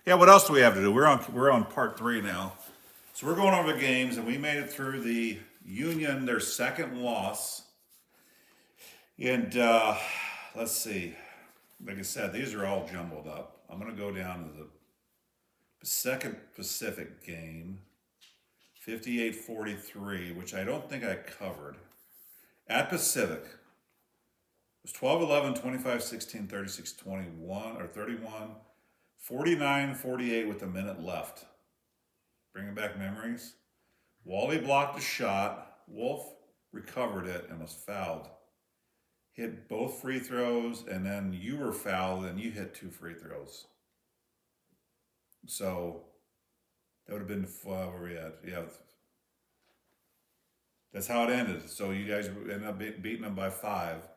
Yeah, what else do we have to do? We're on part 3 now. So we're going over the games, and we made it through the Union, their second loss. And let's see. Like I said, these are all jumbled up. I'm going to go down to the second Pacific game, 58-43, which I don't think I covered. At Pacific, it was 12-11, 25-16, 36-21, or 31, 49-48 with a minute left. Bringing back memories. Wally blocked a shot. Wolf recovered it and was fouled. Hit both free throws, and then you were fouled, and you hit 2 free throws. So that would have been where we at. Yeah, that's how it ended. So you guys ended up beating them by 5.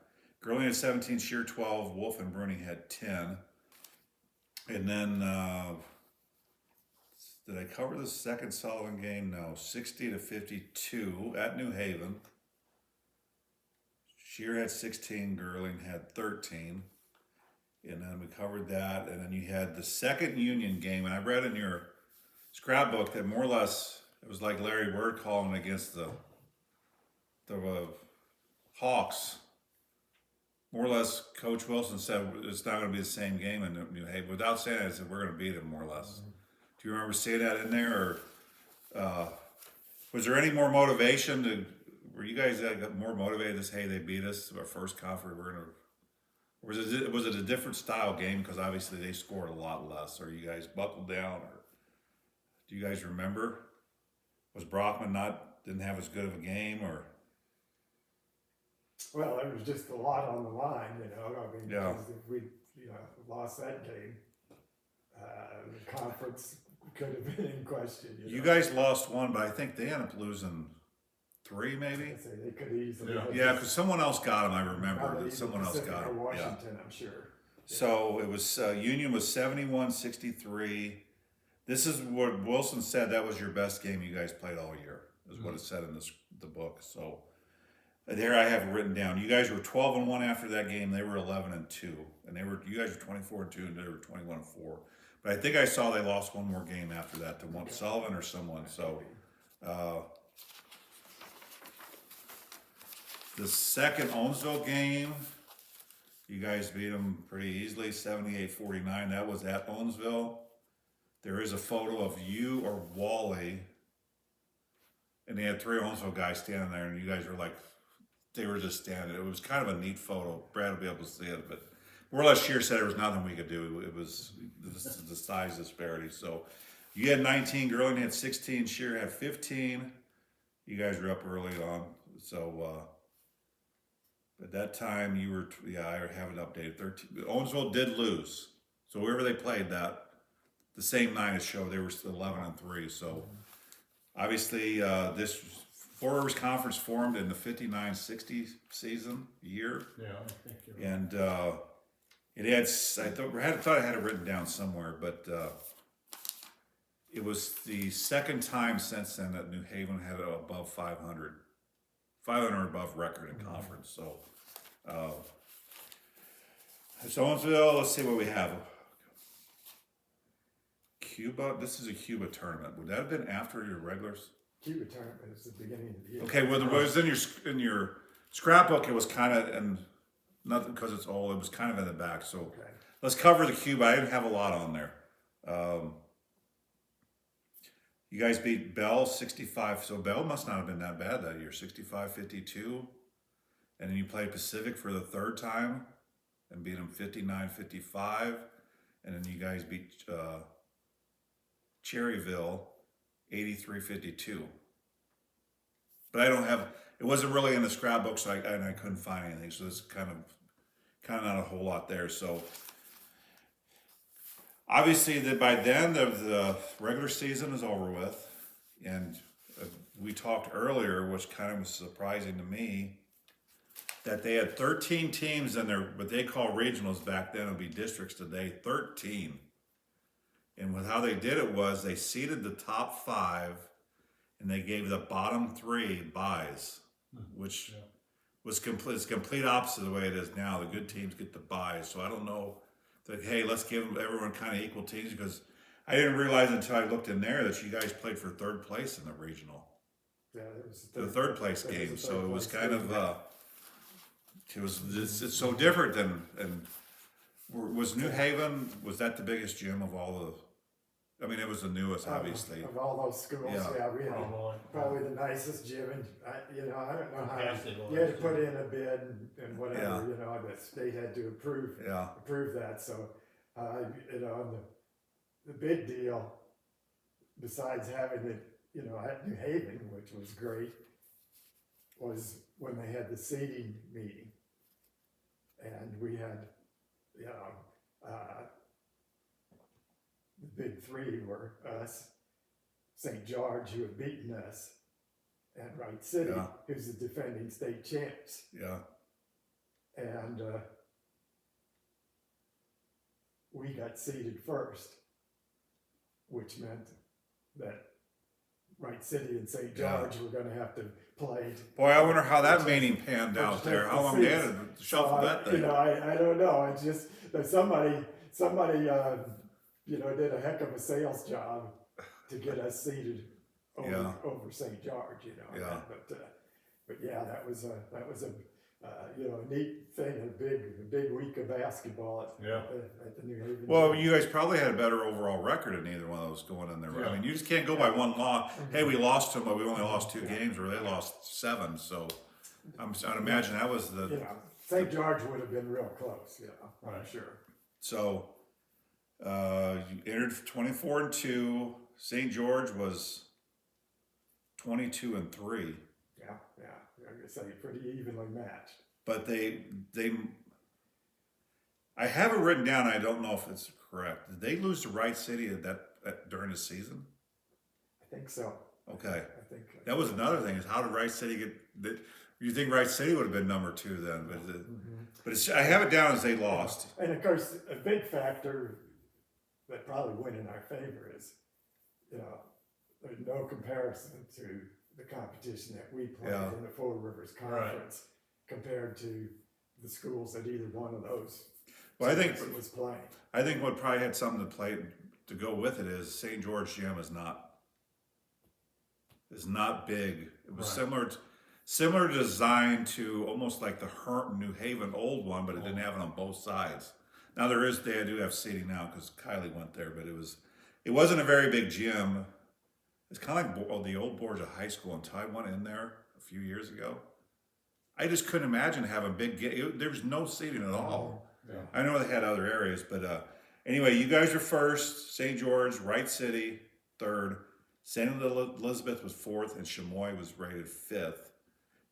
Gurley had 17, Shear 12, Wolf and Brune had 10. And then, did I cover the second Sullivan game? No, 60-52 at New Haven. Shear had 16, Gurling had 13. And then we covered that. And then you had the second Union game. And I read in your scrapbook that more or less it was like Larry Bird calling against the Hawks. More or less, Coach Wilson said it's not going to be the same game in New Haven. Without saying it, I said we're going to beat them more or less. Mm-hmm. Do you remember seeing that in there, or was there any more motivation? Were you guys got more motivated to say, hey, they beat us our first conference? We're gonna. Or was it a different style game because obviously they scored a lot less? Or you guys buckled down? Or do you guys remember? Was Brockman didn't have as good of a game, or? Well, there was just a lot on the line, I mean, Yeah. because if we, lost that game, the conference could have been in question. You guys lost one, but I think they ended up losing 3, maybe. I'd say they could easily. Yeah, because someone else got them. I remember Probably that someone else Pacific got or them. Washington, Yeah. I'm sure. So it was Union was 71-63. This is what Wilson said. That was your best game you guys played all year. Is what it said in the book. So there I have it written down. You guys were 12-1 after that game. They were 11-2, and you guys were 24-2, and they were 21-4. But I think I saw they lost one more game after that to Sullivan or someone. So the second Owensville game, you guys beat them pretty easily, 78-49. That was at Owensville. There is a photo of you or Wally, and they had 3 Owensville guys standing there, and you guys were like, they were just standing. It was kind of a neat photo. Brad will be able to see it, but more or less Shear said there was nothing we could do. It was the size disparity. So you had 19, Gurling had 16, Shear had 15. You guys were up early on. So at that time you were, I have it updated, 13. Owensville did lose. So whoever they played the same night as show, they were still 11-3. So obviously this Four Rivers Conference formed in the 59-60 season year. Yeah, I think you're right. And it had, I thought I had it written down somewhere, but it was the second time since then that New Haven had an above 500 above record in conference. So Owensville, let's see what we have. Cuba, this is a Cuba tournament. Would that have been after your regulars? Cuba tournament is the beginning of the year. Okay, well, it was in your scrapbook. It was kind of, and nothing because it's old. It was kind of in the back. So Okay. let's cover the Cuba. I didn't have a lot on there. You guys beat Bell 65. So Bell must not have been that bad that year. 65-52, and then you played Pacific for the third time and beat them 59-55, and then you guys beat Cherryville 83-52. But I don't have, it wasn't really in the scrapbook, so I couldn't find anything. So it's kind of not a whole lot there. So obviously by then the regular season is over with, and we talked earlier, which kind of was surprising to me, that they had 13 teams in their, what they call regionals back then, it would be districts today, 13. And with how they did it was they seeded the top 5 and they gave the bottom 3 buys, which was complete opposite of the way it is now. The good teams get the buys. So I don't know that, hey, let's give everyone kind of equal teams, because I didn't realize until I looked in there that you guys played for third place in the regional, Yeah, it was the third place there was game. a So third it was place kind game. of, it's so different than, and was New Haven, was that the biggest gym of all the, I mean, it was the newest, obviously. Of all those schools, Yeah. yeah, we had Probably. probably the nicest gym, and I don't know how, Yes, it you had to was, put yeah. in a bid and whatever, Yeah. the state had to approve Yeah, that, so, and the big deal, besides having it, at New Haven, which was great, was when they had the seating meeting. And we had, the big three were us, St. George, who had beaten us, and Wright City, Yeah. who's the defending state champs. yeah, And we got seeded first, which meant that Wright City and St. Yeah. George were going to have to play. boy, I wonder how that meeting panned out Which there. takes How the long they seats. had to shuffle that thing. I don't know. It's just that somebody, did a heck of a sales job to get us seated over St. George. Yeah. But yeah, that was a neat thing, a big week of basketball at the New Haven. Well, gym. you guys probably had a better overall record than either one of those going in there. Yeah. I mean, you just can't go by one loss. Hey, we lost to them, but we only lost 2 games, or they lost 7. So I'd imagine that was the. St. George would have been real close. I'm Right. sure. So you entered 24-2. St. George was 22-3. Yeah. I'm gonna say pretty evenly matched. But I have it written down. I don't know if it's correct. Did they lose to Wright City during the season? I think so. Okay, I think that was another thing. Is how did Wright City get? You think Wright City would have been number 2 then? But I have it down as they lost. And of course, a big factor that probably went in our favor is, there's no comparison to the competition that we played Yeah. in the Four Rivers Conference compared to the schools that either one of those Well, I think was playing. what probably had something to go with it is St. George Gym is not big. It was similar design to almost like the New Haven old one, but it didn't have it on both sides. Now they do have seating now because Kylie went there, but it wasn't a very big gym. It's kind of like the old Borgia High School until I went in there a few years ago. I just couldn't imagine having there was no seating at all. Yeah. I know they had other areas, but anyway, you guys were first. St. George, Wright City, third. St. Elizabeth was fourth, and Chamois was rated fifth.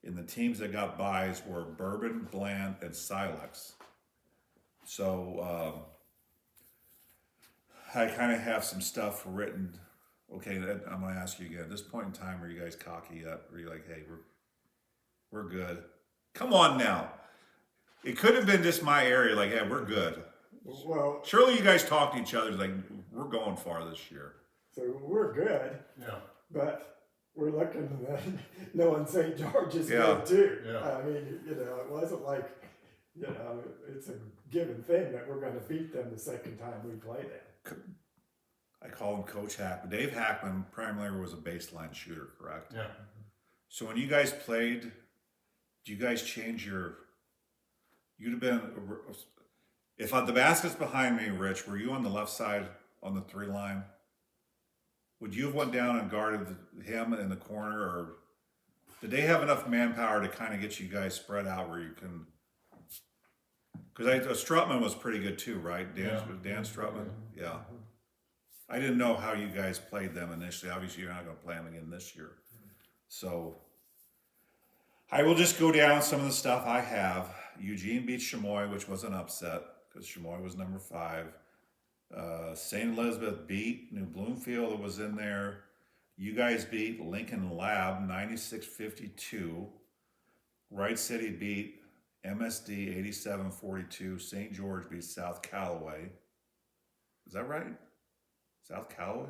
And the teams that got byes were Bourbon, Bland, and Silex. So I kind of have some stuff written. Okay, I'm going to ask you again. At this point in time, are you guys cocky yet? Are you like, hey, we're good? Come on now. It could have been just my area, like, hey, we're good. Well, Surely you guys talk to each other like, we're going far this year. so we're good, Yeah. but we're looking at knowing St. George is Yeah. good too. Yeah. I mean, it wasn't like, it's a given thing that we're going to beat them the second time we play them. I call him Coach Hackman. Dave Hackman primarily was a baseline shooter, correct? Yeah. So when you guys played, do you guys change you'd have been, if the basket's behind me, Rich, were you on the left side on the 3 line? Would you have went down and guarded him in the corner, or did they have enough manpower to kind of get you guys spread out where you can? Because Strutman was pretty good too, right? Dan Strutman? Yeah. I didn't know how you guys played them initially. Obviously, you're not going to play them again this year. So I will just go down some of the stuff I have. Eugene beat Chamois, which was an upset because Chamois was number 5. St. Elizabeth beat New Bloomfield, that was in there. You guys beat Lincoln Lab 96-52. Wright City beat MSD 87-42. St. George beat South Callaway. Is that right? South Callaway?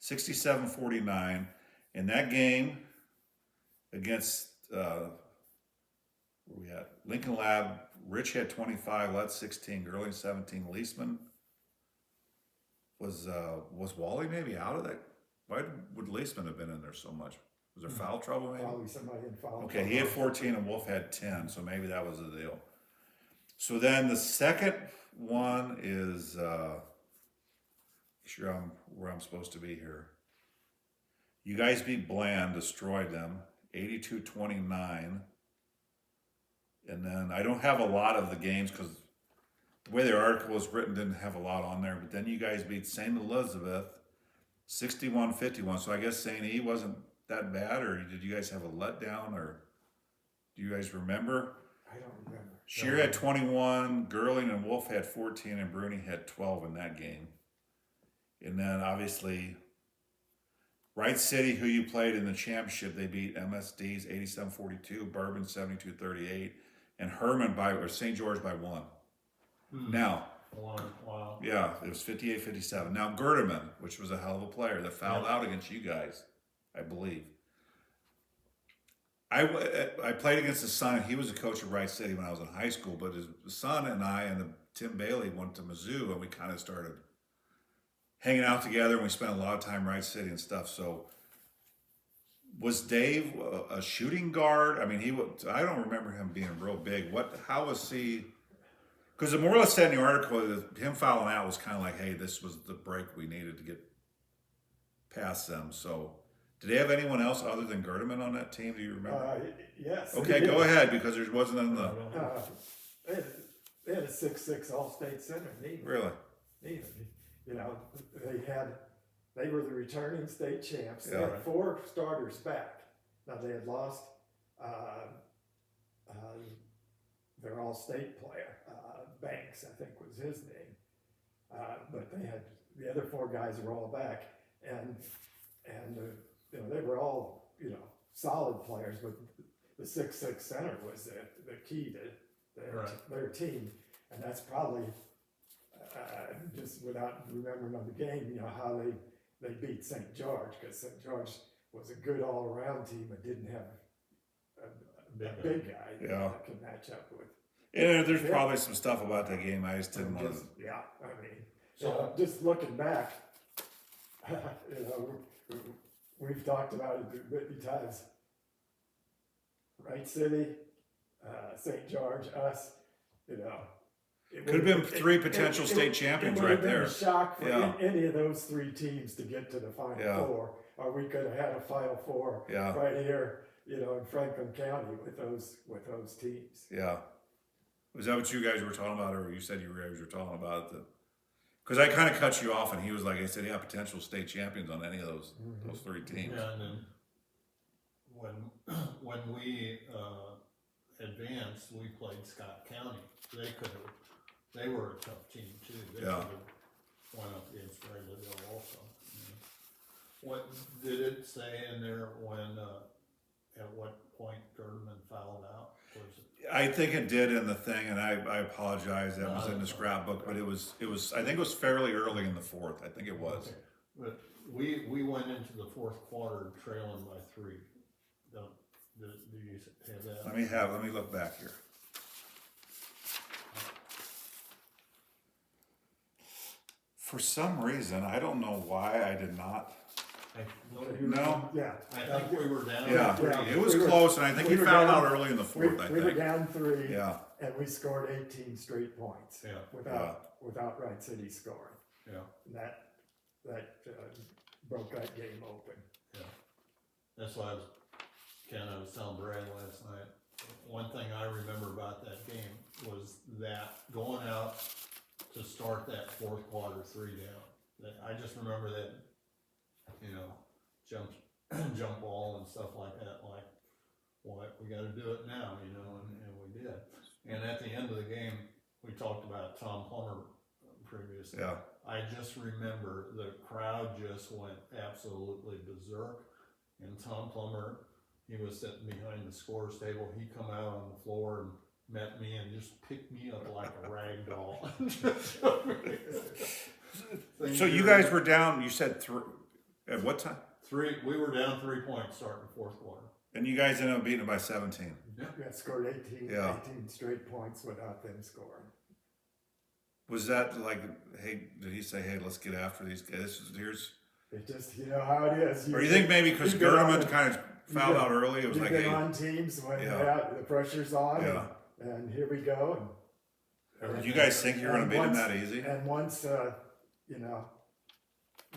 67-49. In that game against where we at? Lincoln Lab, Rich had 25, Letts 16, Gerling 17, Leisman Was Wally maybe out of that? Why would Leisman have been in there so much? Was there foul trouble maybe? Probably somebody in foul. Okay, he had 14 and Wolf had 10, so maybe that was the deal. So then the second one is, sure where I'm supposed to be here. You guys beat Bland, destroyed them, 82-29. And then I don't have a lot of the games because the way the article was written didn't have a lot on there. But then you guys beat St. Elizabeth, 61-51. So I guess St. E wasn't that bad, or did you guys have a letdown, or do you guys remember? I don't remember. Shear had 21, Gerling and Wolf had 14, and Brune had 12 in that game. And then obviously, Wright City, who you played in the championship, they beat MSD's 87-42, Bourbon 72-38, and Herman or St. George by 1. Now, Wow. yeah, it was 58-57. Now Gerdeman, which was a hell of a player that fouled out against you guys, I believe. I played against his son. He was a coach at Wright City when I was in high school, but his son and I and Tim Bailey went to Mizzou, and we kind of started hanging out together, and we spent a lot of time Wright City and stuff. So was Dave a shooting guard? I mean, I don't remember him being real big. How was he? Because the more or less said in the article, him fouling out was kind of like, hey, this was the break we needed to get past them. So did they have anyone else other than Gerdeman on that team? Do you remember? Yes. Okay, go ahead, because there wasn't in the... They had a 6'6" all-state center, Neiman. Really? Neiman. You know, they were the returning state champs. They Yeah. had 4 starters back. Now they had lost their all-state player, Banks, I think was his name. But they had the other 4 guys were all back, and you know, they were all, you know, solid players, but the 6'6" center was the key to their team, and that's probably just without remembering on the game, you know, how they beat St. George, because St. George was a good all-around team, but didn't have a big guy that could match up with. Yeah, there's probably some stuff about that game I just didn't want to... Yeah, I mean, so just looking back, you know, we've talked about it many times. Wright City, St. George, us, you know. Could have been 3 potential state champions right there. It would have been a shock for any of those 3 teams to get to the Final Four, or we could have had a Final Four right here, you know, in Franklin County with those teams. Yeah. Was that what you guys were talking about, or you said you guys were talking about it? Because I kind of cut you off, and he was like, I said, yeah, potential state champions on any of those 3 teams. Yeah, and then when we advanced, we played Scott County. They were a tough team too. They could have went up against Rayleville also. What did it say in there when at what point Gerdeman fouled out? I think it did in the thing, and I apologize. That was in the scrapbook, but it was. I think it was fairly early in the 4th. I think it was. Okay. But we went into the 4th quarter trailing by 3. Do you have that? Let me look back here. For some reason, I don't know why I did not. No. Yeah. I think we were down. Yeah, it was close, and I think he fouled out early in the 4th. We were down 3. Yeah. And we scored 18 straight points. Yeah. Without Wright City scoring. Yeah. And that broke that game open. Yeah. That's why I was telling Brad last night. One thing I remember about that game was that going out to start that 4th quarter 3 down. I just remember that, you know, jump ball and stuff like that, like, what, we gotta do it now, you know, and we did. And at the end of the game, we talked about Tom Plummer previously. Yeah. I just remember the crowd just went absolutely berserk, and Tom Plummer, he was sitting behind the scores table, he come out on the floor and met me and just picked me up like a rag doll. So you guys were down, you said 3, at what time? 3, we were down 3 points starting the 4th quarter. And you guys ended up beating it by 17. Yeah, scored 18 straight points without them scoring. Was that like, hey, did he say, hey, let's get after these guys? Here's, It just, you know how it is. or you think maybe because you've been on German the- kind of fouled been- out early, it was You've like, been hey, on teams when Yeah. the pressure's on, Yeah. and here we go. did you guys think you were going to beat them that easy? And once, you know,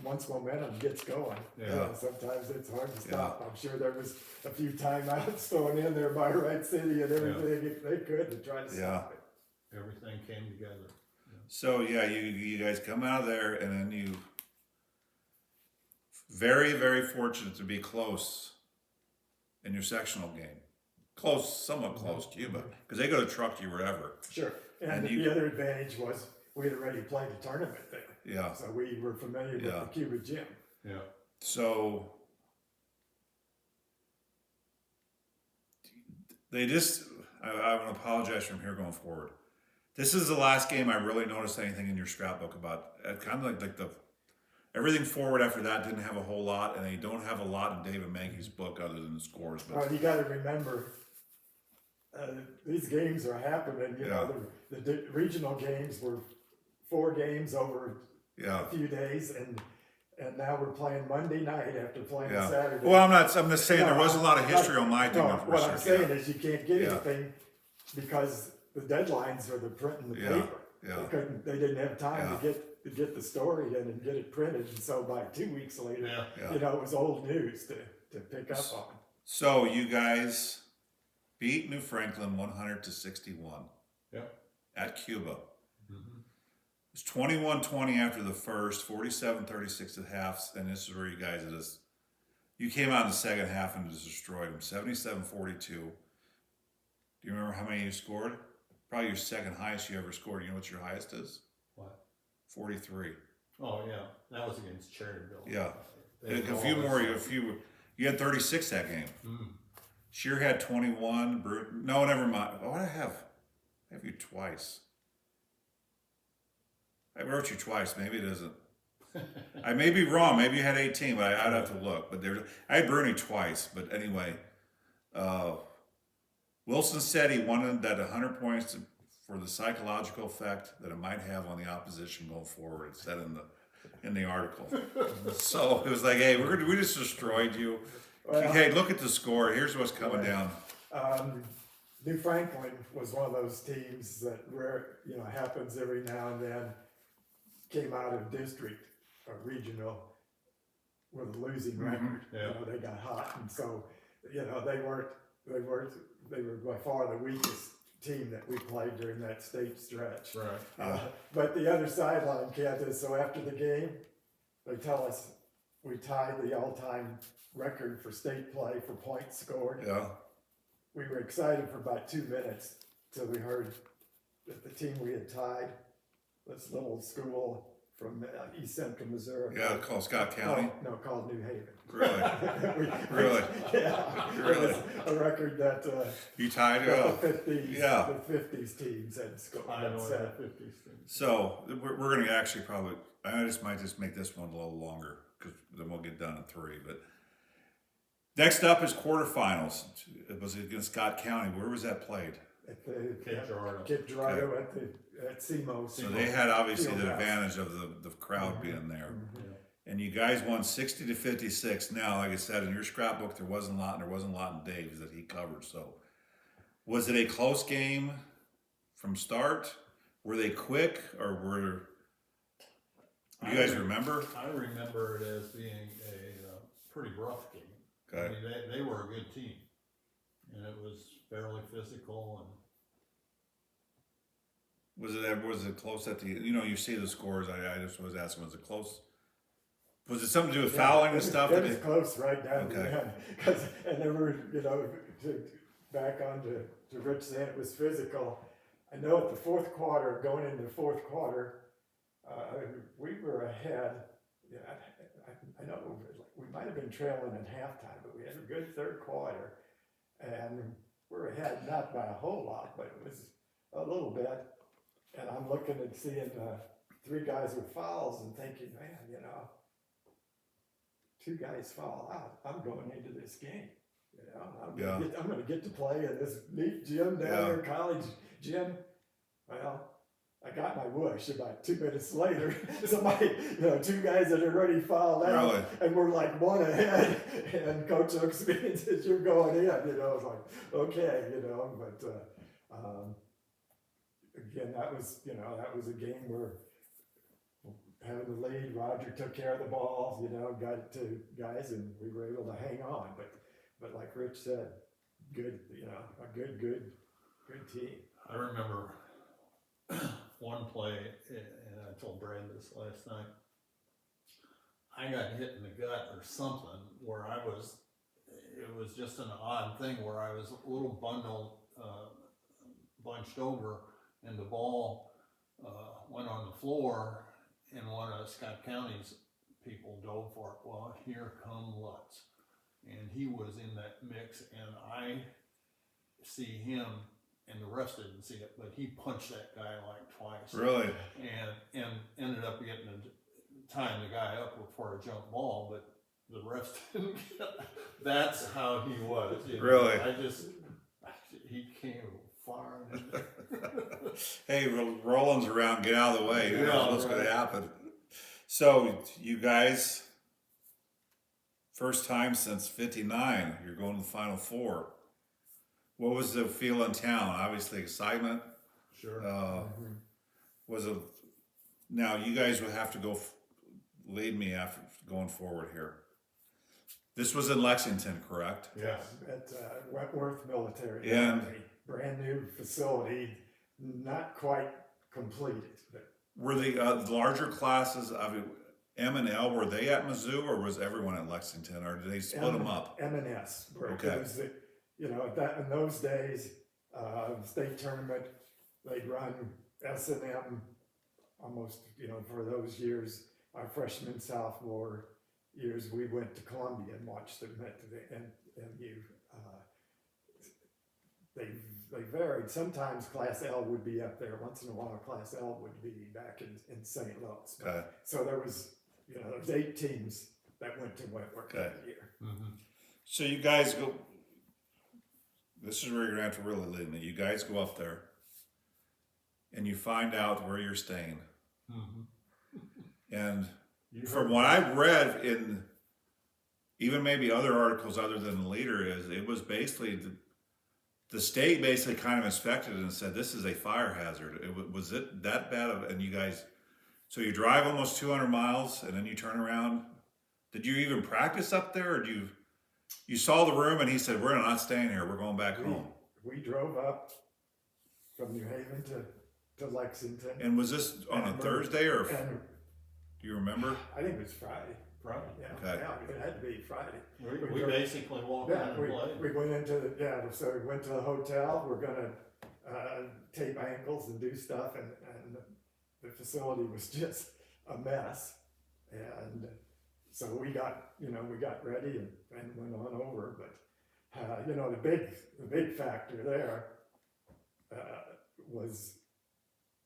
once momentum gets going, Yeah. sometimes it's hard to stop. I'm sure there was a few timeouts thrown in there by Wright City and everything if they could to try to stop it. Everything came together. So yeah, you guys come out of there, and then you very, very fortunate to be close in your sectional game. Close, somewhat close, Cuba, because they could have trucked you wherever. Sure. And And the other advantage was we had already played a tournament there. Yeah. So we were familiar with Yeah. the Cuba gym. Yeah. So they just, I want to apologize from here going forward. This is the last game I really noticed anything in your scrapbook about. Kind of like the everything forward after that didn't have a whole lot, and they don't have a lot in David Mankey's book other than the scores. But Well, you got to remember, these games are happening. You know, the regional games were 4 games over yeah. a few days, and now we're playing Monday night after playing Saturday. Well, I'm just saying there No, wasn't a lot of history on my thing. No, with what I'm research, saying is you can't get Yeah. anything because the deadlines are the printing the Yeah. paper. Yeah. They didn't have time Yeah. to get the story in and get it printed, and so by 2 weeks later, Yeah. you know, it was old news to pick up on. So you guys beat New Franklin 100-61. Yep. At Cuba. Mm-hmm. It was 21-20 after the first, 47-36 at halves, and this is where you guys you came out in the second half and just destroyed them. 77-42. Do you remember how many you scored? Probably your second highest you ever scored. You know what your highest is? What? 43. Oh yeah, that was against Cherryville. Yeah. They A were few more. always- You had 36 that game. Mm. Shear had 21. Brune, no, never mind. Oh, I have you twice. I wrote you twice. Maybe it isn't. I may be wrong. Maybe you had 18, but I'd have to look. But I had Brune twice. But anyway, Wilson said he wanted that 100 points for the psychological effect that it might have on the opposition going forward. It said in the article. So it was like, hey, we just destroyed you. Well, Hey, look at the score. Here's what's coming down. New Franklin was one of those teams that happens every now and then. Came out of district or regional with a losing record. Yeah. You know, they got hot, and so they were by far the weakest team that we played during that state stretch. Right. But the other sideline, Kent, is so after the game, they tell us we tied the all-time record for state play for points scored. Yeah. We were excited for about 2 minutes till we heard that the team we had tied, this little school from East Central Missouri. Yeah, called Scott County. No, called New Haven. Really? Really? Yeah. Really? It was a record that You tied it that up. the 50s, Yeah. the 50s teams had scored. I know That's, that 50s thing. So we're going to actually probably, I might just make this one a little longer because then we'll get done in 3. But next up is quarterfinals. It was against Scott County. Where was that played? at the Cape Girardeau. Cape Girardeau at SEMO. So they had obviously the Fieldhouse. advantage of the crowd being there. Yeah. And you guys won 60-56. Now, like I said, in your scrapbook, there wasn't a lot in Dave's that he covered. So was it a close game from start? Were they quick or you guys remember? I remember it as being a pretty rough game. Okay. I mean, they were a good team, and it was fairly physical. And Was it close at the, you see the scores, I just was asking, was it close? Was it something to do with fouling and stuff? It was close right down to Okay. the end. And there were, back on to Rich saying it was physical. I know at the fourth quarter, going into the fourth quarter, we were ahead. Yeah, I know we might have been trailing at halftime, but we had a good third quarter. And we're ahead, not by a whole lot, but it was a little bit. And I'm looking and seeing 3 guys with fouls and thinking, man, 2 guys foul out. I'm going into this game. I'm going to get to play in this neat gym down there, college gym. Well, I got my wish. About 2 minutes later, somebody, two guys that had already fouled out, Really? and we're like one ahead. And coach looks at me and says, "You're going in." I was like, "Okay," But again, that was a game where having the lead, Roger took care of the ball, got it to guys, and we were able to hang on. But like Rich said, good, a good team. I remember one play, and I told Brad this last night. I got hit in the gut or something where it was just an odd thing where I was a little bunched over, and the ball went on the floor, and one of Scott County's people dove for it. Well, here come Lutz, and he was in that mix, and I see him, and the rest didn't see it, but he punched that guy like twice. Really? And ended up tying the guy up for a jump ball, but the rest didn't get it. That's how he was. Really? He came far. Hey, Roland's around. Get out of the way. Who Yeah, knows what's right. going to happen? So, you guys, first time since '59, you're going to the Final Four. What was the feel in town? Obviously, excitement. Sure. Was it? Now, you guys would have to go lead me after going forward here. This was in Lexington, correct? Yes. At Wentworth Military And- Academy. Brand new facility, not quite completed, but Were the larger classes of M and L, were they at Mizzou, or was everyone at Lexington, or did they split them up? M&S. Okay. It was in those days, state tournament, they'd run S&M almost, for those years, our freshman, sophomore years, we went to Columbia and watched them at the MU. They varied. Sometimes Class L would be up there. Once in a while, Class L would be back in St. Louis. Okay. So there was 8 teams that went to Wentworth that year. Mm-hmm. So you guys go. This is where you're gonna have to really lead me. You guys go up there, and you find out where you're staying. Mm-hmm. And You from heard- what I've read in even maybe other articles other than the leader, it was basically the state basically kind of inspected it and said this is a fire hazard. Was it that bad of? And you guys, so you drive almost 200 miles and then you turn around. Did you even practice up there, or you saw the room and he said we're not staying here, we're going back home? We drove up from New Haven to Lexington. And was this on a Thursday or And do you remember? I think it was Friday. Friday. Yeah, Okay. yeah, it had to be Friday. We basically walked in Yeah, and played. we went into so we went to the hotel. We're gonna tape ankles and do stuff, and the facility was just a mess. And so we got ready and went on over. But the big factor there was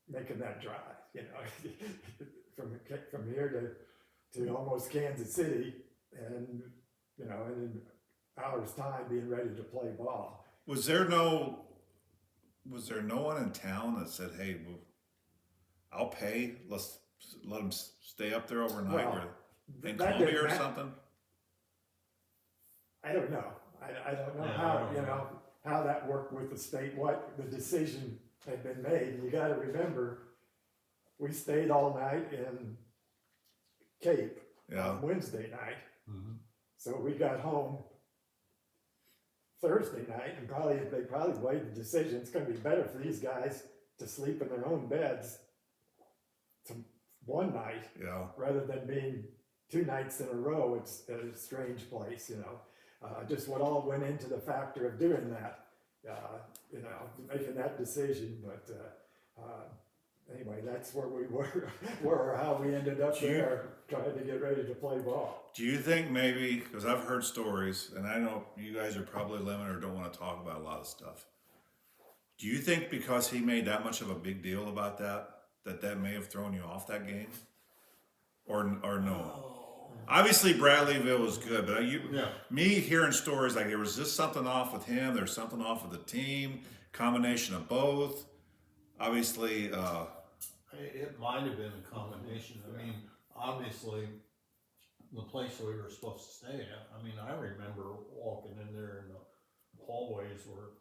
making that drive. From here to almost Kansas City, and in an hour's time being ready to play ball. Was there no one in town that said, "Hey, I'll pay. Let's let them stay up there overnight," Well, or in that Columbia didn't or matter. something? I don't know. I don't know Yeah, how I don't know. how that worked with the state. What the decision had been made. And you got to remember, we stayed all night in Cape Yeah. on Wednesday night. Mm-hmm. So we got home Thursday night, and they probably weighed the decision. It's going to be better for these guys to sleep in their own beds one night Yeah. rather than being 2 nights in a row. It's a strange place, just what all went into the factor of doing that, making that decision. But anyway, that's where we were how we ended up Do you- there, trying to get ready to play ball. Do you think maybe, because I've heard stories, and I know you guys are probably limited or don't want to talk about a lot of stuff. Do you think because he made that much of a big deal about that may have thrown you off that game, or no? Obviously, Bradleyville was good, but me hearing stories like there was just something off with him, there's something off with the team, combination of both. Obviously, It might have been a combination. I mean, obviously, the place we were supposed to stay at, I mean, I remember walking in there and the hallways were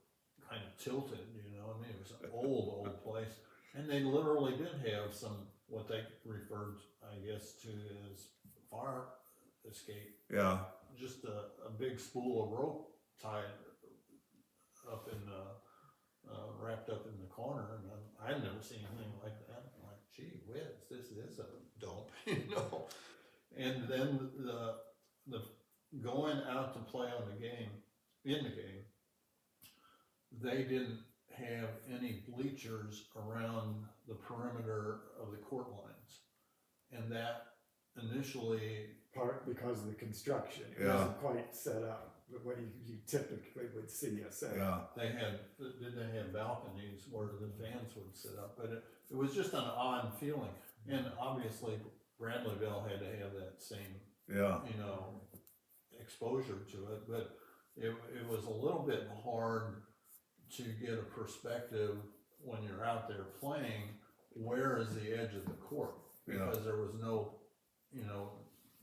kind of tilted, you know, I mean, it was an old place. And they literally did have some, what they referred, I guess, to as fire escape. Yeah. Just a big spool of rope tied up in wrapped up in the corner, and I've never seen anything like that. I'm like, gee whiz, this is a dump, you know. And then the going out to play on the game, in the game, they didn't have any bleachers around the perimeter of the court lines, and that initially. Part because of the construction, it Yeah. wasn't quite set up, but what you typically would see a set. Yeah. They have balconies where the fans would sit up, but it was just an odd feeling. And obviously Bradleyville had to have that same, Yeah. you know, exposure to it, but it was a little bit hard to get a perspective when you're out there playing, where is the edge of the court? Because there was no, you know,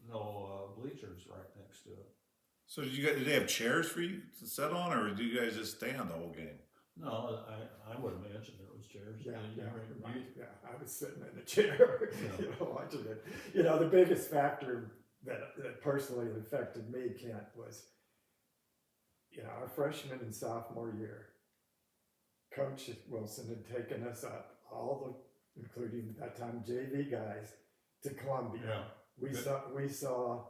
no bleachers right next to it. So did they have chairs for you to sit on, or did you guys just stand the whole game? No, I would imagine there was chairs. Yeah, You- I was sitting in a chair, Yeah. you know, watching it. You know, the biggest factor that personally affected me, Kent, was, you know, our freshman and sophomore year, Coach Wilson had taken us up, including that time JV guys, to Columbia. Yeah. We saw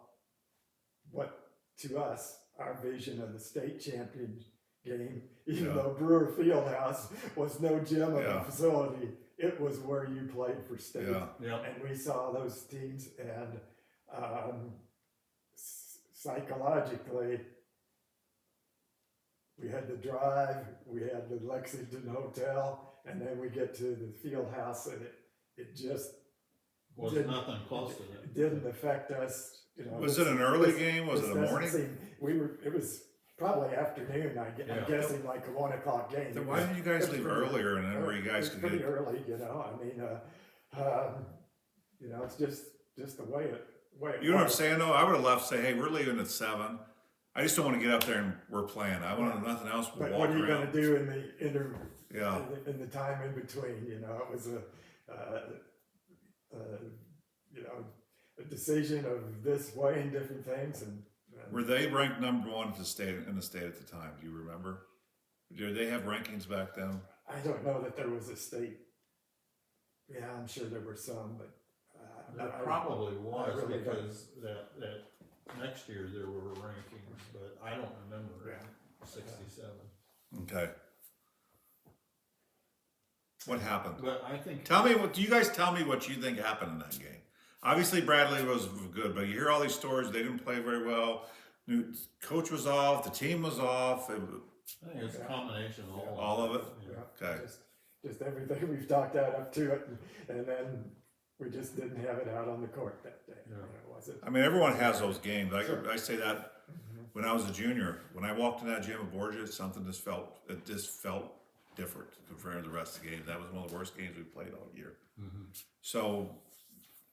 what, to us, our vision of the state champion game, even though Brewer Fieldhouse was no gym of a facility, it was where you played for state. Yeah. And we saw those teams, and psychologically, we had the drive, we had the Lexington Hotel, and then we get to the field house, and it just Was nothing close to that. it didn't affect us. You know, Was it an early game? Was it a morning? It was probably afternoon. I'm guessing like a 1 o'clock game. Then why didn't you guys leave earlier, and then where you guys could pretty get? early, you know. I mean, you know, it's just the way it. You know what I'm saying though? I would have left. Say, hey, we're leaving at 7. I just don't want to get up there and we're playing. I want nothing else. We'll But walk what are you around. going to do in the in the time in between? You know, it was you know, a decision of this weighing different things, and Were they ranked number 1 in the state at the time? Do you remember? Did they have rankings back then? I don't know that there was a state. Yeah, I'm sure there were some, but There probably was, really don't. because that next year there were rankings, but I don't remember. Yeah. 67. Okay. What happened? But I think. Do you guys tell me what you think happened in that game? Obviously Bradley was good, but you hear all these stories, they didn't play very well. Coach was off, the team was off. I think it's a combination of All of it? yeah, Okay. just everything we've talked out up to it, and then we just didn't have it out on the court that day. Yeah. You know, was it? I mean, everyone has those games. Sure. I say that when I was a junior. When I walked in that gym at Borcherding, something just felt different compared to the rest of the games. That was one of the worst games we played all year. Mm-hmm. So,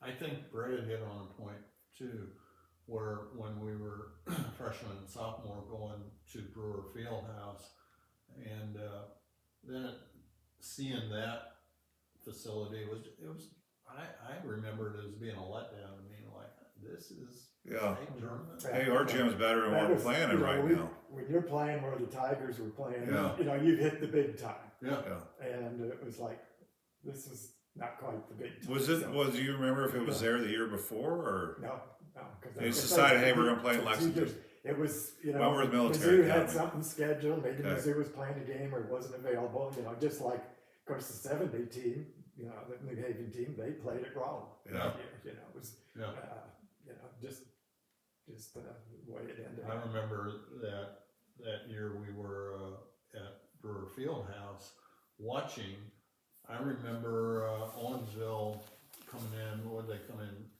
I think Brad hit on a point too, where when we were freshman and sophomore going to Brewer Fieldhouse, and then seeing that facility I remembered it as being a letdown. I mean, like, this is yeah. state tournament. Hey, our gym's better than what we're playing in right now. When you're playing where the Tigers were playing, Yeah. you know, you've hit the big time, Yeah. Yeah. and it was like, this is not quite the big time. Do you remember if it was there the year before, or? No, because They just decided, hey, we're gonna play in Lexington. It was, you know, Wentworth Military Mizzou had Academy. something scheduled. Maybe Okay. Mizzou was playing a game or it wasn't available. You know, just like, of course, the 70 team, you know, the New Haven team, they played it wrong. Yeah. You know, it was, Yeah. you know, just the way it ended. I remember that year we were at Brewer Fieldhouse watching. I remember Owensville coming in. Would they come in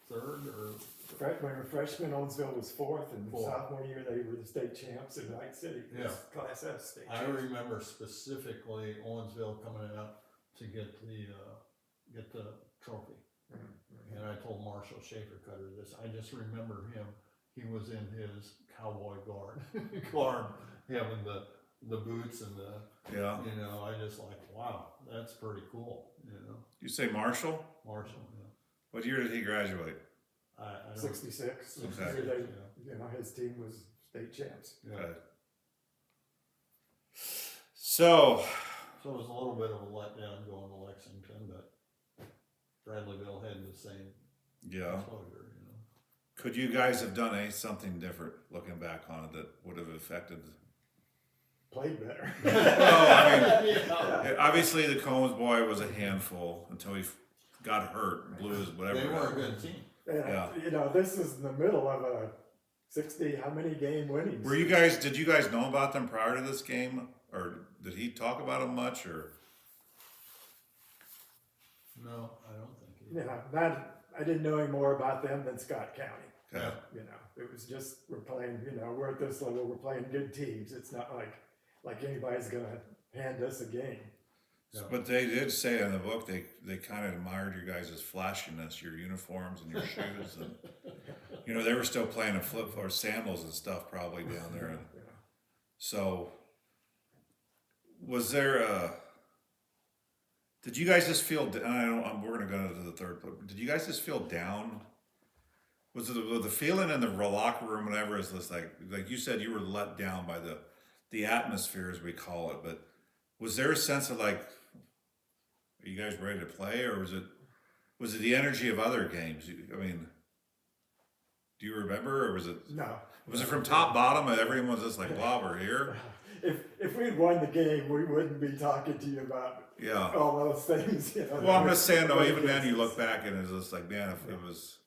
third or? When we were freshmen, Owensville was fourth, and Fourth. sophomore year they were the state champs in Wright City. Yeah. Class F state I champs. remember specifically Owensville coming out to get get the trophy. And I told Marshall Schaefer Cutter this, I just remember him, he was in his cowboy garb, having the boots and the, Yeah. you know, I just like, wow, that's pretty cool, you know, You say Marshall? Marshall, What year did he graduate? I don't. 66. Okay. You know, his team was state champs. Yeah. Okay. So, So it was a little bit of a letdown going to Lexington, but Bradleyville had the same yeah. exposure, you know. Could you guys have done something different looking back on it that would have affected? Played better. Well, I mean, Yeah. obviously the Combs boy was a handful until he got hurt, blew his whatever. They were a good team. And, Yeah. you know, this is in the middle of a 60, how many game winning? Did you guys know about them prior to this game? Or did he talk about them much or? No, I don't think he. Yeah, I didn't know any more about them than Scott County. Okay. You know, it was just, we're playing, you know, we're at this level, we're playing good teams. It's not like anybody's gonna hand us a game. Yeah. But they did say in the book they kind of admired your guys' flashiness, your uniforms and your shoes, and you know they were still playing in flip or sandals and stuff probably down there. And Yeah. so, was there did you guys just feel? We're gonna go into the third. But did you guys just feel down? Was the feeling in the locker room, whatever, is this like you said you were let down by the atmosphere as we call it, but was there a sense of like, are you guys ready to play, or was it the energy of other games? I mean, do you remember, or was it from top bottom and everyone was just like, wow, we're here? If we'd won the game, we wouldn't be talking to you about all those things. You know, Well, I'm just saying though, even then you look back and it's just like, man, if it was,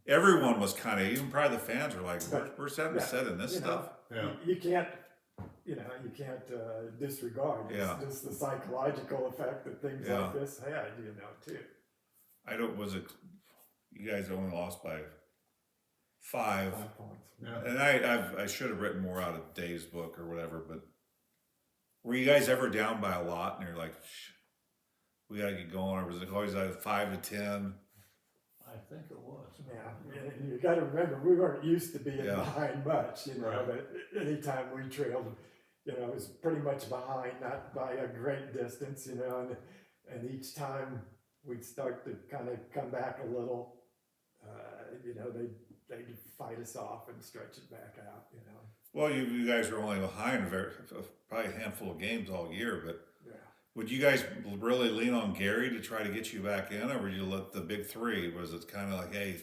everyone was kind of, even probably the fans were like, we're having to set in this stuff. Yeah. You can't, you disregard. It's just the psychological effect that things like this had, you know, too. You guys only lost by 5. 5 points. Yeah. And I should have written more out of Dave's book or whatever, but were you guys ever down by a lot and you're like, we gotta get going, or was it always like 5 to 10? I think it was. Yeah, and you got to remember, we weren't used to being behind much, you know, Right. but anytime we trailed, you know, it was pretty much behind, not by a great distance, you know, and each time we'd start to kind of come back a little, you know, they'd fight us off and stretch it back out, you know. Well, you guys were only behind probably a handful of games all year, but Yeah. would you guys really lean on Gary to try to get you back in, or would you let the big three? Was it kind of like, hey,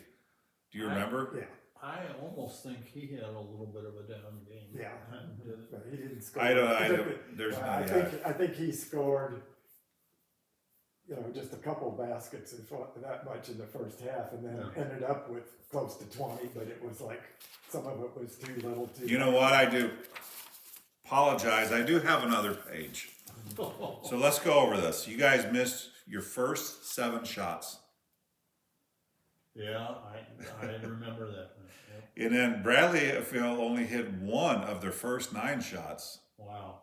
do you remember? Yeah. I almost think he had a little bit of a down game. Yeah. And, But he didn't score. I don't. There's I not. think he scored, you know, just a couple baskets and that much in the first half, and then ended up with close to 20. But it was like some of it was too little. You know what? I do apologize. I do have another page, so let's go over this. You guys missed your first 7 shots, Yeah, I remember that. Yep. and then Bradley, I feel, only hit 1 of their first 9 shots. Wow.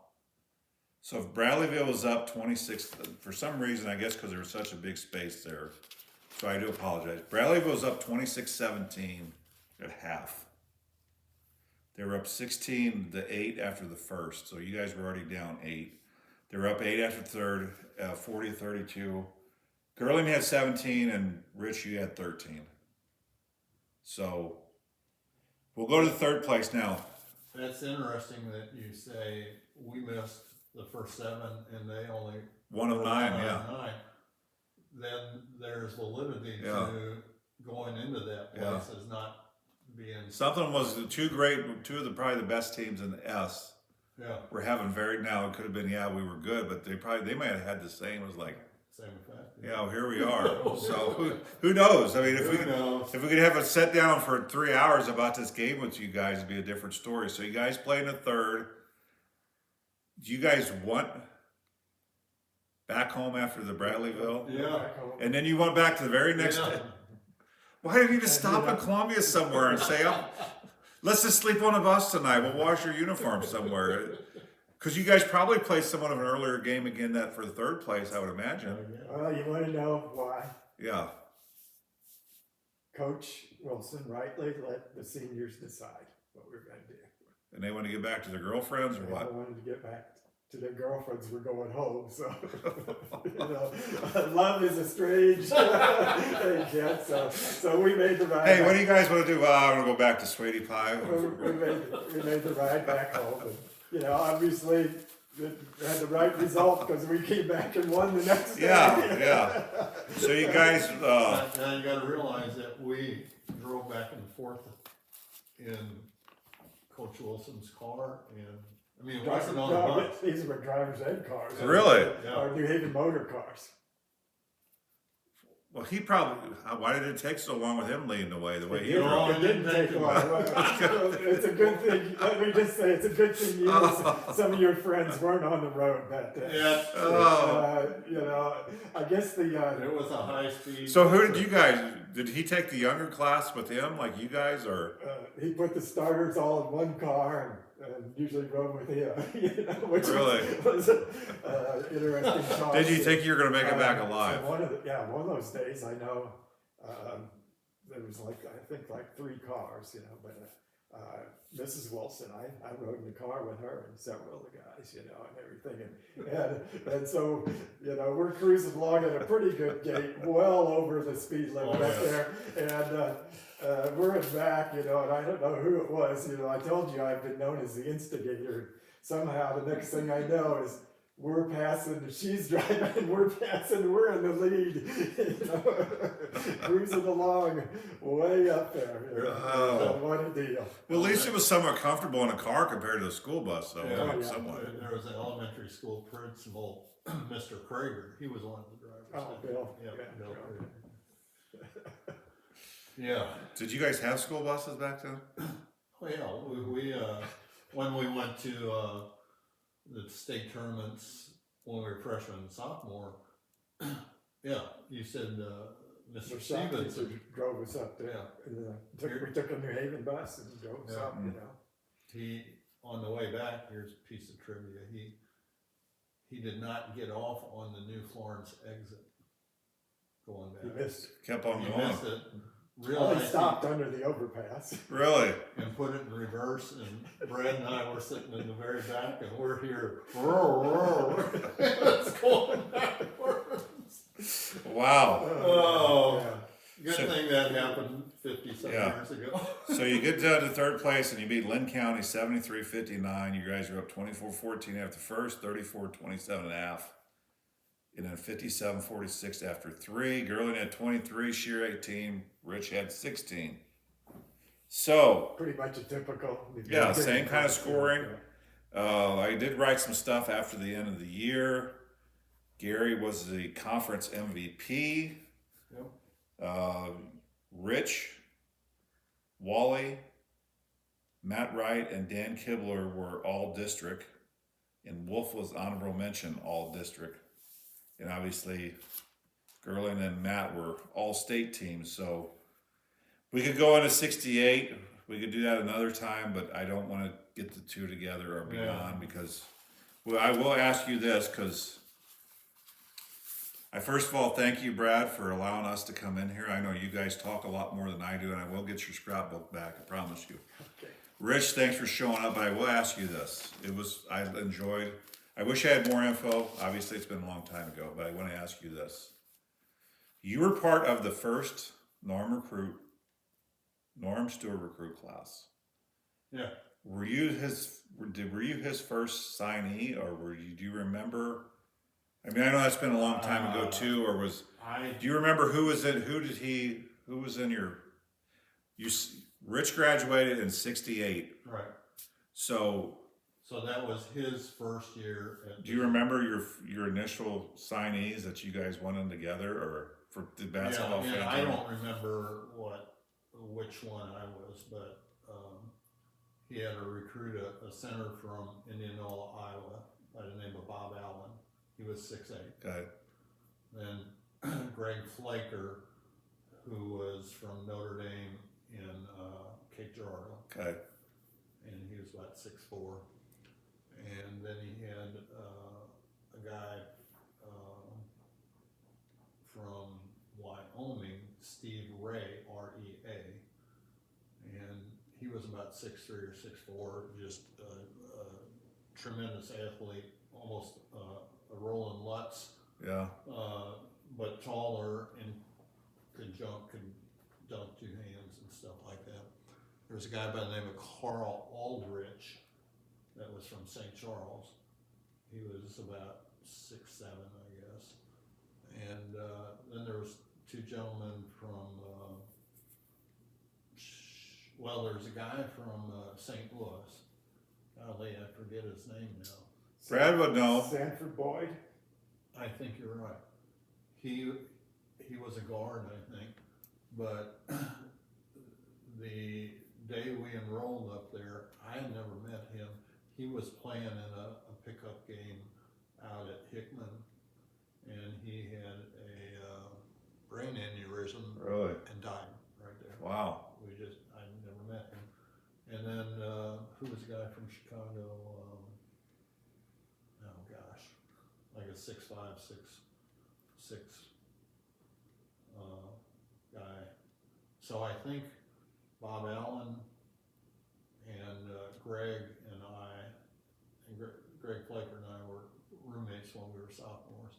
So if Bradleyville was up 26, for some reason, I guess because there was such a big space there, so I do apologize. Bradleyville was up 26-17 at half. They were up 16-8 after the first, so you guys were already down 8. They were up 8 after the third, 40-32. Girling had 17, and Rich, you had 13. So we'll go to the third place now. That's interesting that you say we missed the first 7 and they only 1 of 9, yeah. 9. Then there's validity Yeah. to going into that place as not being. Something was two of the probably the best teams in the S. Yeah. We're having now it could have been, we were good, but they might have had the same as like, Same effect. well, here we are. So who knows? I mean, if we could have a sit down for 3 hours about this game with you guys, it'd be a different story. So you guys played in the third. Do you guys want back home after the Bradleyville? Yeah. And then you went back to the very next day. Why didn't you just stop in Columbia somewhere and say, let's just sleep on a bus tonight. We'll wash your uniform somewhere. Because you guys probably played somewhat of an earlier game again that for the third place, I would imagine. Well, you wanna know why? Yeah. Coach Wilson rightly let the seniors decide what we're gonna do. And they want to get back to their girlfriends or They what? wanted to get back to their girlfriends, we're going home, so, you know, love is a strange thing, yet, so we made the ride. Hey, what back. do you guys want to do? Well, I want to go back to Sweetie Pie. We made the ride back home, and, you know, obviously, it had the right result, because we came back and won the next day. Yeah. So you guys, Now you gotta realize that we drove back and forth in Coach Wilson's car, and, I mean, it wasn't on the bus. These were driver's ed cars. Really? Yeah. Or New Haven motor cars. well, he probably, why did it take so long with him leading the way he It drove? it didn't take long. It's a good thing, let me just say, it's a good thing you and some of your friends weren't on the road that day. Yeah, You know, I guess the, it was a high speed. So who did you guys, did he take the younger class with him, like you guys, or? he put the starters all in one car and usually rode with him, you know, which Really? was interesting choice. Did you think you were going to make it back So alive? one of those days, I know, there was I think 3 cars, you know, but, Mrs. Wilson, I rode in the car with her and several of the guys, you know, and everything. And so, you know, we're cruising along at a pretty good gait, well over the speed limit Oh, up there. And, we're in back, you know, and I don't know who it was, you know, I told you I've been known as the instigator. Somehow the next thing I know is we're passing, she's driving, and we're passing, we're in the lead, you know, cruising along way up there. You know. Oh. So what a deal. Well, at least it was somewhat comfortable in a car compared to the school bus, though. Yeah. Oh, yeah. Somewhat. There was an elementary school principal, Mr. Krager, he was one of the drivers. Oh, Bill. Yeah, Yeah, Bill Bill. Krager. Yeah, Did you guys have school buses back then? well, yeah, we when we went to, the state tournaments, when we were freshman and sophomore, yeah, you said, The Mr. shop Stevens, teacher drove us up there. Yeah. And, we took a New Haven bus and drove us Yeah. up, you know. he, on the way back, here's a piece of trivia, he did not get off on the New Florence exit going He back. missed. Kept on He going. missed it, Oh, realized he he stopped under the overpass. Really? and put it in reverse, and Brad and I were sitting in the very back, and we're here, it's going backwards. Wow. Oh. Yeah. Good So- thing that happened 50-some Yeah. years ago. So you get down to third place and you beat Lynn County 73-59. You guys are up 24-14 after first, 34-27 and a half. And then 57-46 after 3. Gerling had 23, Shear 18, Rich had 16. So, Pretty much a typical. yeah, same kind of scoring. I did write some stuff after the end of the year. Gary was the conference MVP. Yep. Rich, Wally, Matt Wright, and Dan Kibler were all district, and Wolf was honorable mention all district. And obviously, Gerling and Matt were all state teams. So we could go into 68. We could do that another time, but I don't want to get the two together or beyond because, well, I will ask you this because I first of all thank you, Brad, for allowing us to come in here. I know you guys talk a lot more than I do, and I will get your scrapbook back. I promise you. Okay. Rich, thanks for showing up. But I will ask you this: I enjoyed. I wish I had more info. Obviously, it's been a long time ago, but I want to ask you this: you were part of the first Norm Stewart recruit class. Yeah. Were you his first signee, or do you remember? I mean, I know that's been a long time ago too. Or do you remember who was in? Who was in your? Rich graduated in '68. Right. So that was his first year. do you remember your initial signees that you guys went in together, or for the basketball Yeah, fan? and I team? don't remember which one I was, but he had to recruit a center from Indianola, Iowa, by the name of Bob Allen. He was 6'8". Okay. Then Greg Flaker, who was from Notre Dame in Cape Girardeau, Okay. and he was about 6'4". and then he had a guy from Wyoming, Steve Ray, R-E-A, and he was about 6'3" or 6'4", just a tremendous athlete, almost a Roland Lutz, Yeah. but taller and could dunk two hands and stuff like that. There's a guy by the name of Carl Aldrich that was from St. Charles. He was about 6'7", I guess. And then there was two gentlemen from, there's a guy from St. Louis. Golly, I forget his name now. Brad would know. Sanford Boyd? I think you're right. He was a guard, I think, but the day we enrolled up there, I had never met him. He was playing in a pickup game out at Hickman, and he had a brain aneurysm Really? and died right there. Wow. I never met him. And then who was the guy from Chicago? Oh gosh, like a 6'5", 6'6" guy. So I think Bob Allen and Greg and Greg Flaker and I were roommates when we were sophomores.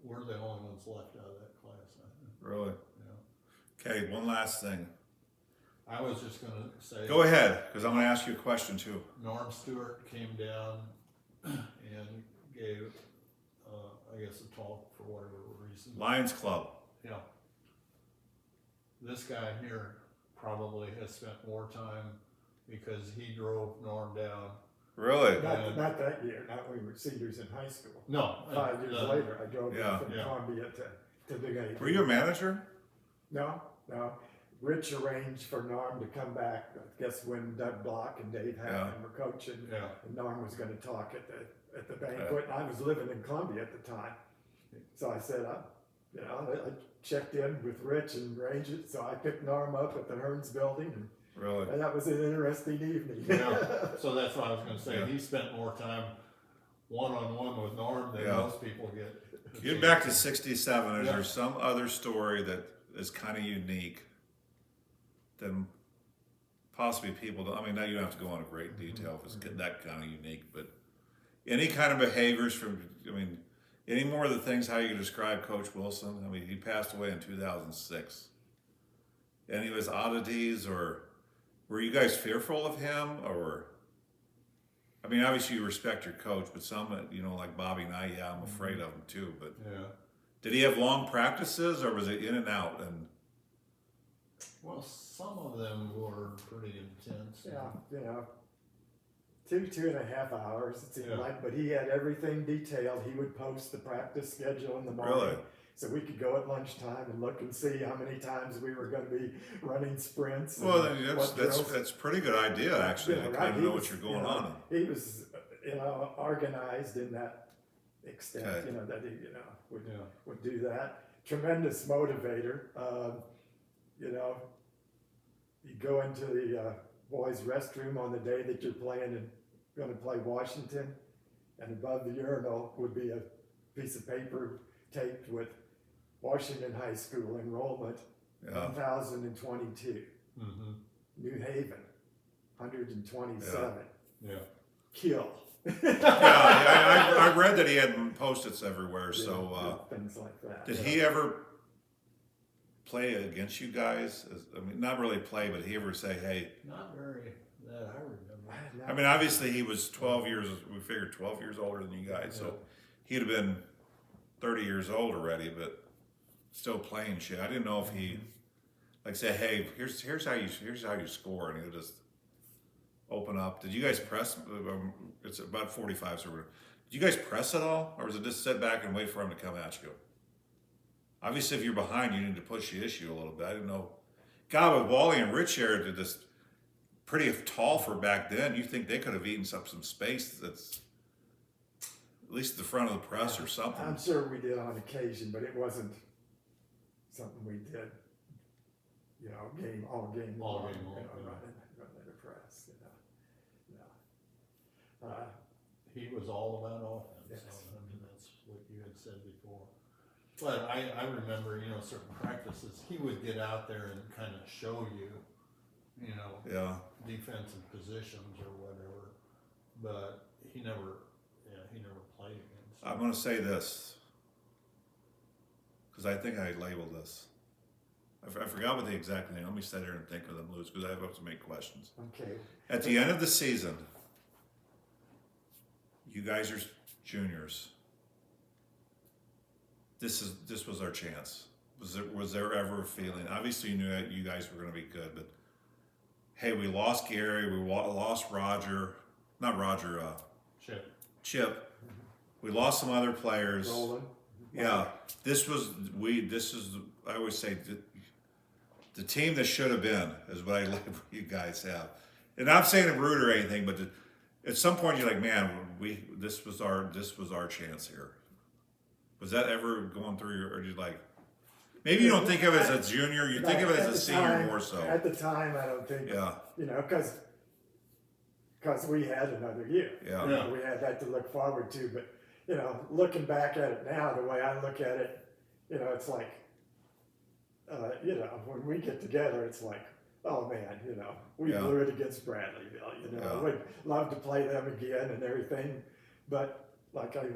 We're the only ones left out of that class, I think. Really? Yeah. Okay, one last thing. I was just gonna say. Go ahead, because I'm gonna ask you a question too. Norm Stewart came down and gave, I guess, a talk for whatever reason. Lions Club. Yeah. This guy here probably has spent more time because he drove Norm down. Really? Not that year, not when we were seniors in high school. No. 5 years later, I drove Yeah. from Yeah. Columbia to Big Eight. Were you a manager? No. Rich arranged for Norm to come back, I guess when Doug Block and Dave Hackman were coaching. Yeah. And Norm was gonna talk at the banquet, and I was living in Columbia at the time. So I said, I checked in with Rich and arranged it, so I picked Norm up at the Hearns building, Really? and that was an interesting evening. Yeah. So that's what I was gonna say. Yeah. He spent more time one-on-one with Norm than Yeah. most people get. Getting back to 67, is Yeah. there some other story that is kind of unique than possibly people don't, I mean, now you don't have to go into great detail if it's that kind of unique, but any kind of behaviors from, I mean, any more of the things how you describe Coach Wilson? I mean, he passed away in 2006. Any of his oddities, or were you guys fearful of him, or? I mean, obviously you respect your coach, but some, like Bobby and I'm afraid of him too, but Yeah. did he have long practices, or was it in and out? And Well, some of them were pretty intense. Yeah, 2.5 hours, it seemed Yeah. like, but he had everything detailed. He would post the practice schedule in the morning. Really? So we could go at lunchtime and look and see how many times we were gonna be running sprints. and well, then what drills. that's a pretty good idea, actually, to Right, kind of he know was, what you're going on. He was, organized in that extent, Okay. that he, would, Yeah. would do that. Tremendous motivator. You go into the boys' restroom on the day that you're playing and going to play Washington, and above the urinal would be a piece of paper taped with Washington High School enrollment, Yeah. 1022. Mm-hmm. New Haven, 127. Yeah. Kill. Yeah, I read that he had Post-its everywhere, so things like that. did he ever play against you guys? I mean, not really play, but he ever say, hey, Not very that I remember. I mean, obviously he was 12 years, we figured 12 years older than you guys, so he'd have been 30 years old already, but still playing shit. I didn't know if he, like, say, hey, here's how you score, and he would just open up. Did you guys press? It's about 45, so did you guys press at all, or was it just sit back and wait for him to come at you? Obviously, if you're behind, you need to push the issue a little bit. I didn't know. God, with Wally and Rich here, did this pretty tall for back then. You think they could have eaten up some space that's at least the front of the press or something? I'm sure we did on occasion, but it wasn't something we did, all game long, yeah. running a press, he was all about offense. Yes. So, I mean, that's what you had said before. But I remember, you know, certain practices, he would get out there and kind of show you, you know, Yeah. defensive positions or whatever. But he never played against. I'm gonna say this, because I think I labeled this. I forgot what the exact name. Let me sit here and think of them, Luz, because I have to make questions. Okay. At the end of the season, you guys are juniors. This was our chance. Was there ever a feeling? Obviously, you knew that you guys were going to be good, but hey, we lost Gary, we lost Roger, not Roger, Chip. We lost some other players. Roland. Yeah, this is I always say the team that should have been is what I like what you guys have. And I'm not saying it rude or anything, but at some point you're like, man, this was our chance here. Was that ever going through your, or you like, maybe you don't think of it as a junior, you think of it as a senior more so. At the time, I don't think, Yeah, you know, because we had another year. yeah, Yeah. We had that to look forward to, but, you know, looking back at it now, the way I look at it, you know, it's like, you know, when we get together, it's like, oh man, you know, we Yeah. blew it against Bradleyville, you know, Yeah. we'd love to play them again and everything, but like I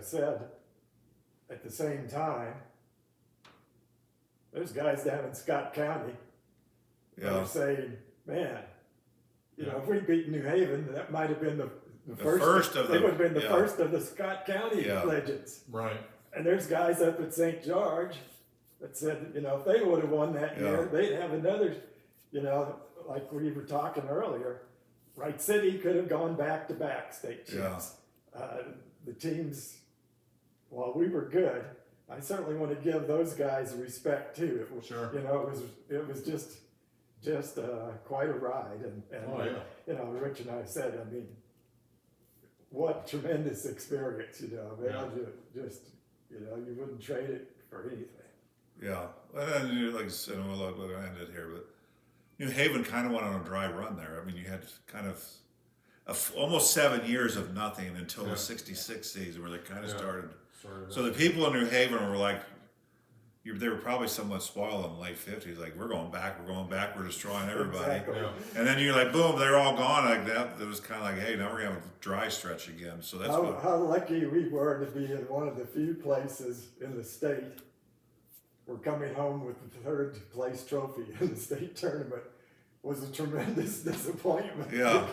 said, at the same time, there's guys down in Scott County that yeah. are saying, man, you know, Yeah. if we beat New Haven, that might have been the first of they the- would have been the yeah. first of the Scott County Yeah. legends. Right. And there's guys up at St. George that said, you know, if they would have won that Yeah. year, they'd have another, you know, like we were talking earlier, Wright City could have gone back-to-back state champs. The teams, while we were good, I certainly want to give those guys respect too. It was, Sure. you know, it was just quite a ride, and Oh, yeah. you know, Rich and I said, I mean, what tremendous experience, you know. I mean, Yeah. just you know, you wouldn't trade it for anything. Yeah, and then like I said, we'll end it here, but New Haven kind of went on a dry run there. I mean, you had kind of almost 7 years of nothing until Yeah. the '66 season where they kind of Yeah. started. Sort of. So the people in New Haven were like, they were probably somewhat spoiled in the late '50s. Like, we're going back, we're destroying everybody. Exactly. Yeah. And then you're like, boom, they're all gone like that. It was kind of like, hey, now we're gonna have a dry stretch again. So that's what. How lucky we were to be in one of the few places in the state. We're coming home with the third place trophy in the state tournament. Was a tremendous disappointment Yeah.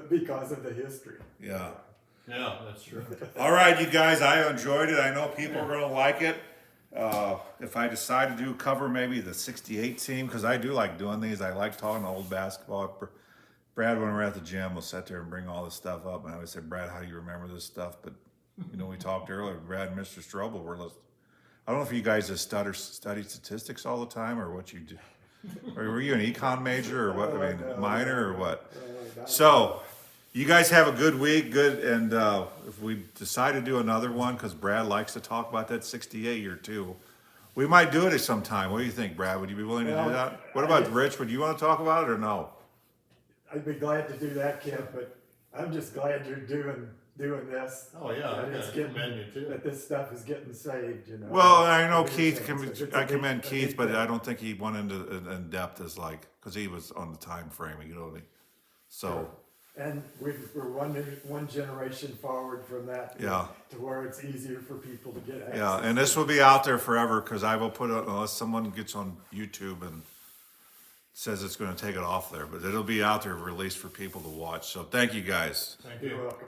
because of the history. Yeah. Yeah, that's true. All right, you guys, I enjoyed it. I know people are going to like it. If I decide to do cover maybe the '68 team, because I do like doing these. I like talking old basketball. Brad, when we're at the gym, will sit there and bring all this stuff up. And I always say, Brad, how do you remember this stuff? But, you know, we talked earlier, Brad and Mr. Strobel were listening. I don't know if you guys just study statistics all the time or what you do. Or were you an econ major or what? I mean, No, minor or what? Not- So, you guys have a good week, and if we decide to do another one, because Brad likes to talk about that '68 year too, we might do it at some time. What do you think, Brad? Would you be willing to Well, do that? What about Rich? Would you want to talk about it or no? I'd be glad to do that, Kim, but I'm just glad you're doing this. Oh, yeah, And I it's gotta getting, commend you too. that this stuff is getting saved, you know. Well, I know It's a Keith. big thing. It's I a commend big Keith, but thing. I don't think he went into in depth as like because he was on the time frame. You know what I mean? So And we're one generation forward from that. Yeah. To where it's easier for people to get access. yeah, and this will be out there forever because I will put it unless someone gets on YouTube and says it's going to take it off there, but it'll be out there released for people to watch. So thank you guys. Thank You're you. welcome.